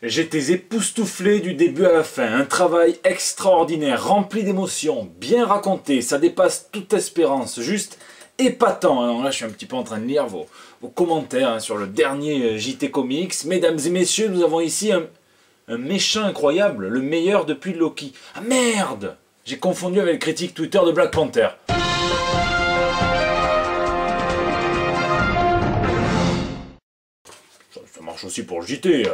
J'étais époustouflé du début à la fin, un travail extraordinaire, rempli d'émotions, bien raconté, ça dépasse toute espérance, juste épatant. Alors là je suis un petit peu en train de lire vos commentaires sur le dernier JT Comics. Mesdames et messieurs, nous avons ici un méchant incroyable, le meilleur depuis Loki. Ah merde! J'ai confondu avec le critique Twitter de Black Panther. Ça marche aussi pour le JT.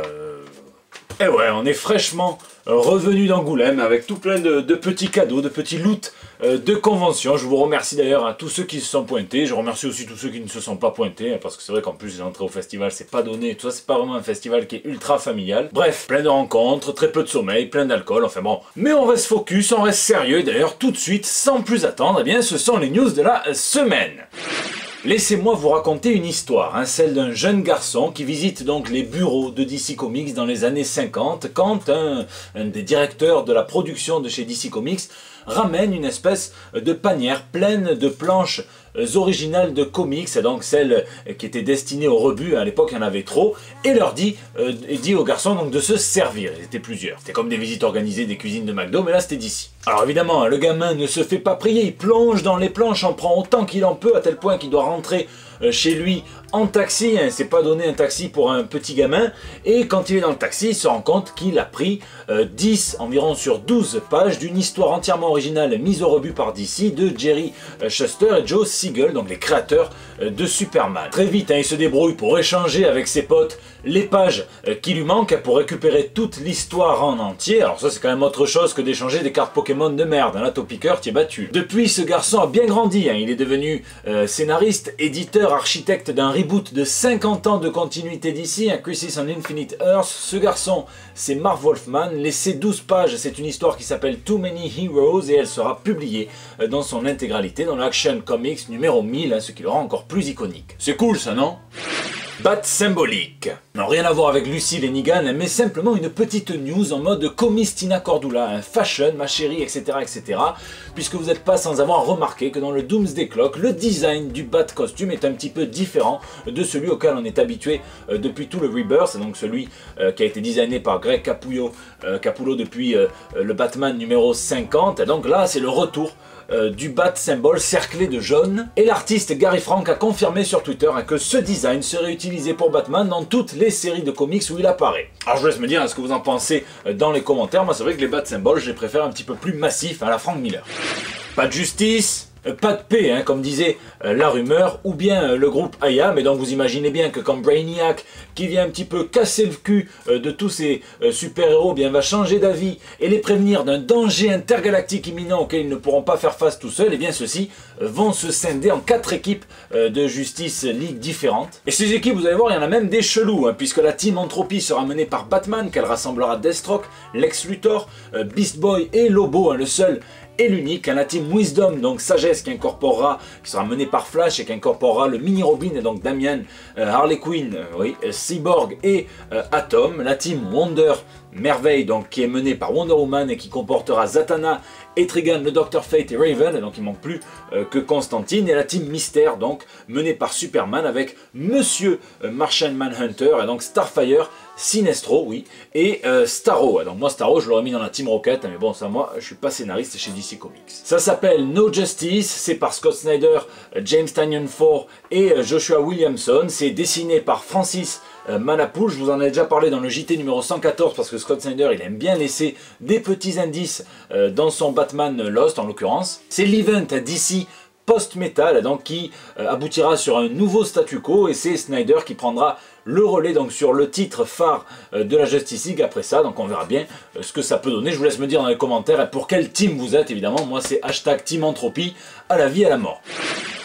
Et ouais, on est fraîchement revenu d'Angoulême avec tout plein de petits cadeaux, de petits loots de convention. Je vous remercie d'ailleurs à tous ceux qui se sont pointés. Je remercie aussi tous ceux qui ne se sont pas pointés, parce que c'est vrai qu'en plus l'entrée au festival c'est pas donné. Tout ça c'est pas vraiment un festival qui est ultra familial. Bref, plein de rencontres, très peu de sommeil, plein d'alcool, enfin bon. Mais on reste focus, on reste sérieux. D'ailleurs tout de suite, sans plus attendre, eh bien ce sont les news de la semaine. Laissez-moi vous raconter une histoire, celle d'un jeune garçon qui visite donc les bureaux de DC Comics dans les années 50 quand un des directeurs de la production de chez DC Comics ramène une espèce de panière pleine de planches originales de comics, donc celles qui étaient destinées au rebut, à l'époque il y en avait trop, et leur dit aux garçons donc de se servir. Ils étaient plusieurs, c'était comme des visites organisées des cuisines de McDo, mais là c'était d'ici. Alors évidemment, le gamin ne se fait pas prier, il plonge dans les planches, en prend autant qu'il en peut, à tel point qu'il doit rentrer chez lui en taxi, c'est pas donné un taxi pour un petit gamin, et quand il est dans le taxi, il se rend compte qu'il a pris 10 environ sur 12 pages d'une histoire entièrement originale mise au rebut par DC de Jerry Shuster et Joe Siegel, donc les créateurs de Superman. Très vite, il se débrouille pour échanger avec ses potes les pages qui lui manquent pour récupérer toute l'histoire en entier. Alors ça c'est quand même autre chose que d'échanger des cartes Pokémon de merde, là ton piqueur t'y es battu. Depuis, ce garçon a bien grandi, il est devenu scénariste, éditeur, architecte d'un reboot de 50 ans de continuité d'ici, un Crisis on Infinite Earth. Ce garçon, c'est Marv Wolfman. Laissez 12 pages, c'est une histoire qui s'appelle Too Many Heroes et elle sera publiée dans son intégralité dans l'Action Comics numéro 1000, ce qui le rend encore plus iconique. C'est cool ça, non? Bat symbolique. Non, rien à voir avec Lucille et Negan, mais simplement une petite news en mode Comics Tina Cordula, fashion, ma chérie, etc., etc. Puisque vous n'êtes pas sans avoir remarqué que dans le Doomsday Clock, le design du Bat costume est un petit peu différent de celui auquel on est habitué depuis tout le Rebirth, donc celui qui a été designé par Greg Capullo depuis le Batman numéro 50. Et donc là, c'est le retour du bat symbole cerclé de jaune, et l'artiste Gary Frank a confirmé sur Twitter que ce design serait utilisé pour Batman dans toutes les séries de comics où il apparaît. Alors je vous laisse me dire ce que vous en pensez dans les commentaires. Moi c'est vrai que les bat symboles je les préfère un petit peu plus massifs à la Frank Miller. Pas de justice, pas de paix, comme disait la rumeur, ou bien le groupe Aya, mais donc vous imaginez bien que quand Brainiac, qui vient un petit peu casser le cul de tous ces super-héros, va changer d'avis et les prévenir d'un danger intergalactique imminent auquel ils ne pourront pas faire face tout seuls, et bien ceux-ci vont se scinder en 4 équipes de Justice League différentes. Et ces équipes, vous allez voir, il y en a même des chelous, puisque la team Entropy sera menée par Batman, qu'elle rassemblera Deathstroke, Lex Luthor, Beast Boy et Lobo, le seul et l'unique, la team Wisdom, donc Sagesse, qui sera menée par Flash et qui incorporera le mini Robin, et donc Damian, Harley Quinn, Cyborg et Atom, la team Wonder, Merveille, donc qui est menée par Wonder Woman et qui comportera Zatanna, Etrigan, le Dr Fate et Raven, et donc il manque plus que Constantine, et la team Mystère, donc menée par Superman avec Monsieur Martian Manhunter, et donc Starfire, Sinestro, et Starro. Donc moi Starro je l'aurais mis dans la team Rocket, mais bon ça moi je suis pas scénariste chez DC Comics. Ça s'appelle No Justice, c'est par Scott Snyder, James Tynion IV et Joshua Williamson. C'est dessiné par Francis Manapul. Je vous en ai déjà parlé dans le JT numéro 114 parce que Scott Snyder il aime bien laisser des petits indices dans son Batman Lost en l'occurrence. C'est l'event DC post-metal donc qui aboutira sur un nouveau statu quo, et c'est Snyder qui prendra le relais donc sur le titre phare de la Justice League après ça, donc on verra bien ce que ça peut donner. Je vous laisse me dire dans les commentaires et pour quel team vous êtes évidemment. Moi c'est hashtag Team Entropy à la vie à la mort.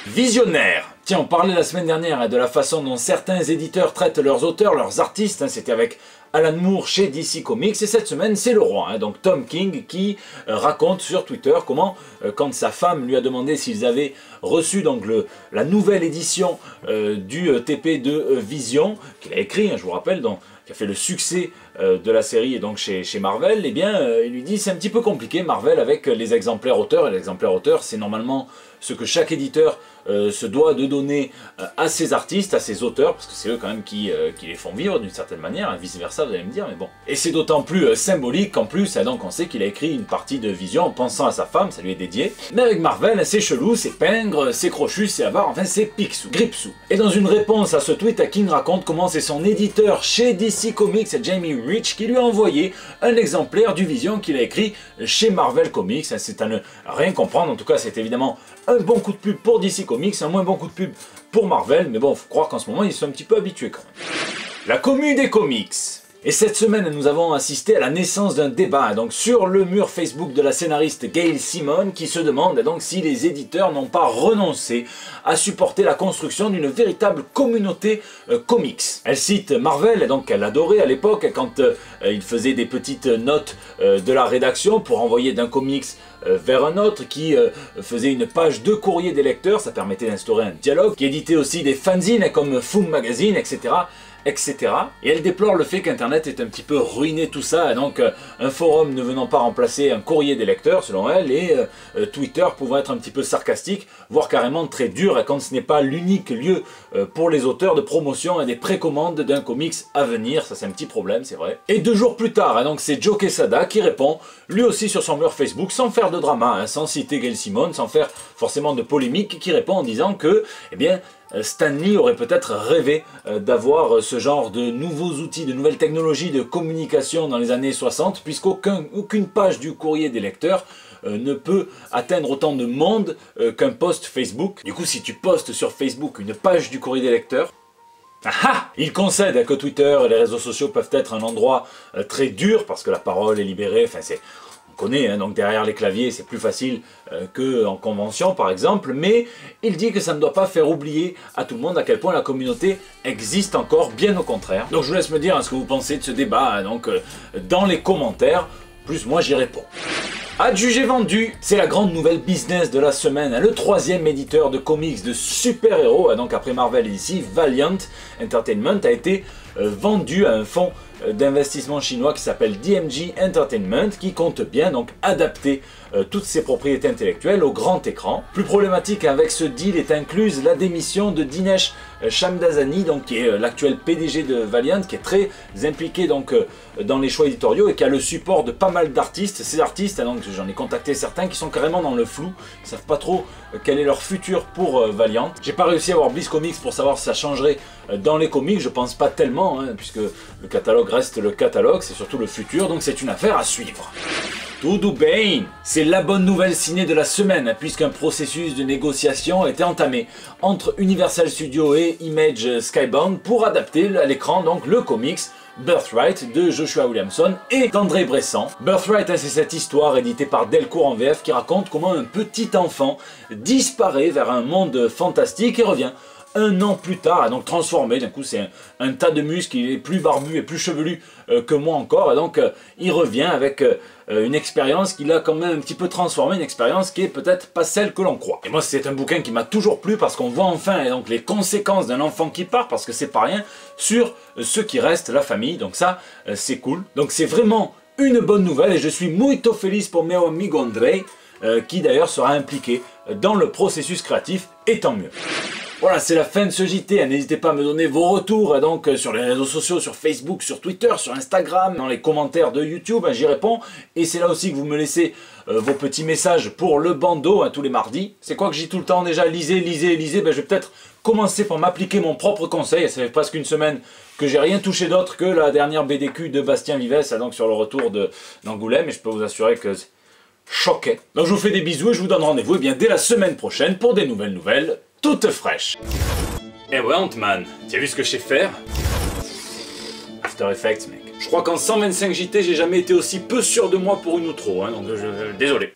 Visionnaire. Tiens, on parlait la semaine dernière de la façon dont certains éditeurs traitent leurs auteurs, leurs artistes, c'était avec Alan Moore chez DC Comics, et cette semaine c'est le roi, donc Tom King qui raconte sur Twitter comment quand sa femme lui a demandé s'ils avaient reçu donc la nouvelle édition du TP de Vision, qu'il a écrit, je vous rappelle, dont qui a fait le succès de la série et donc chez Marvel, eh bien il lui dit c'est un petit peu compliqué Marvel avec les exemplaires auteurs, et l'exemplaire auteur c'est normalement ce que chaque éditeur se doit de donner à ses artistes, à ses auteurs, parce que c'est eux quand même qui les font vivre d'une certaine manière, hein, vice versa vous allez me dire, mais bon. Et c'est d'autant plus symbolique qu'en plus, donc on sait qu'il a écrit une partie de Vision en pensant à sa femme, ça lui est dédié. Mais avec Marvel, c'est chelou, c'est pingre, c'est crochu, c'est avare, enfin c'est Picsou, Gripsou. Et dans une réponse à ce tweet, King raconte comment c'est son éditeur chez DC Comics, Jamie Rich, qui lui a envoyé un exemplaire du Vision qu'il a écrit chez Marvel Comics. C'est à ne rien comprendre, en tout cas c'est évidemment un bon coup de pub pour DC Comics, un moins bon coup de pub pour Marvel, mais bon, faut croire qu'en ce moment ils sont un petit peu habitués quand même. La commu des comics. Et cette semaine, nous avons assisté à la naissance d'un débat donc sur le mur Facebook de la scénariste Gail Simone qui se demande donc si les éditeurs n'ont pas renoncé à supporter la construction d'une véritable communauté comics. Elle cite Marvel, donc qu'elle adorait à l'époque quand il faisait des petites notes de la rédaction pour envoyer d'un comics vers un autre, qui faisait une page de courrier des lecteurs, ça permettait d'instaurer un dialogue, qui éditait aussi des fanzines comme Foom Magazine, etc. etc. Et elle déplore le fait qu'Internet ait un petit peu ruiné tout ça, et donc un forum ne venant pas remplacer un courrier des lecteurs, selon elle, et Twitter pouvant être un petit peu sarcastique, voire carrément très dur, et quand ce n'est pas l'unique lieu pour les auteurs de promotion et des précommandes d'un comics à venir, ça c'est un petit problème, c'est vrai. Et 2 jours plus tard, donc c'est Joe Quesada qui répond, lui aussi sur son mur Facebook, sans faire de drama, hein, sans citer Gail Simone, sans faire forcément de polémique, qui répond en disant que, eh bien, Stan Lee aurait peut-être rêvé d'avoir ce genre de nouveaux outils, de nouvelles technologies de communication dans les années 60, puisqu'aucune page du courrier des lecteurs ne peut atteindre autant de monde qu'un post Facebook. Du coup, si tu postes sur Facebook une page du courrier des lecteurs, ah, il concède que Twitter et les réseaux sociaux peuvent être un endroit très dur, parce que la parole est libérée, enfin c'est... On connaît, hein, donc derrière les claviers c'est plus facile qu'en convention par exemple, mais il dit que ça ne doit pas faire oublier à tout le monde à quel point la communauté existe encore, bien au contraire. Donc je vous laisse me dire ce que vous pensez de ce débat hein, donc, dans les commentaires, plus moi j'y réponds. Adjugé vendu, c'est la grande nouvelle business de la semaine. Le 3e éditeur de comics de super-héros, donc après Marvel et DC, Valiant Entertainment, a été vendu à un fonds d'investissement chinois qui s'appelle DMG Entertainment, qui compte bien donc adapter toutes ses propriétés intellectuelles au grand écran. Plus problématique avec ce deal est incluse la démission de Dinesh Shamdasani, donc qui est l'actuel PDG de Valiant, qui est très impliqué donc dans les choix éditoriaux et qui a le support de pas mal d'artistes. Ces artistes, donc j'en ai contacté certains qui sont carrément dans le flou, qui savent pas trop quel est leur futur pour Valiant. J'ai pas réussi à avoir Bliss Comics pour savoir si ça changerait dans les comics, je pense pas tellement, hein, puisque le catalogue reste le catalogue, c'est surtout le futur, donc c'est une affaire à suivre. Tout Bane, c'est la bonne nouvelle ciné de la semaine, puisqu'un processus de négociation a été entamé entre Universal Studios et Image Skybound pour adapter à l'écran donc le comics Birthright de Joshua Williamson et d'André Bressan. Birthright, c'est cette histoire éditée par Delcourt en VF qui raconte comment un petit enfant disparaît vers un monde fantastique et revient un an plus tard, donc transformé. D'un coup c'est un tas de muscles, il est plus barbu et plus chevelu que moi encore, et donc il revient avec une expérience qui l'a quand même un petit peu transformé, une expérience qui est peut-être pas celle que l'on croit. Et moi c'est un bouquin qui m'a toujours plu parce qu'on voit enfin donc les conséquences d'un enfant qui part, parce que c'est pas rien, sur ceux qui restent, la famille, donc ça c'est cool. Donc c'est vraiment une bonne nouvelle et je suis muito feliz pour meu amigo André, qui d'ailleurs sera impliqué dans le processus créatif, et tant mieux. Voilà, c'est la fin de ce JT, n'hésitez pas à me donner vos retours donc sur les réseaux sociaux, sur Facebook, sur Twitter, sur Instagram, dans les commentaires de YouTube, j'y réponds. Et c'est là aussi que vous me laissez vos petits messages pour le bandeau tous les mardis. C'est quoi que j'ai tout le temps déjà, lisez, lisez, lisez, je vais peut-être commencer par m'appliquer mon propre conseil. Ça fait presque une semaine que j'ai rien touché d'autre que la dernière BDQ de Bastien Vives, donc sur le retour d'Angoulême, et je peux vous assurer que c'est choqué. Donc je vous fais des bisous et je vous donne rendez-vous bien dès la semaine prochaine pour des nouvelles toute fraîche. Eh ouais Ant-Man, tu as vu ce que je sais faire? After Effects mec. Je crois qu'en 125 JT j'ai jamais été aussi peu sûr de moi pour une outro, hein, donc désolé.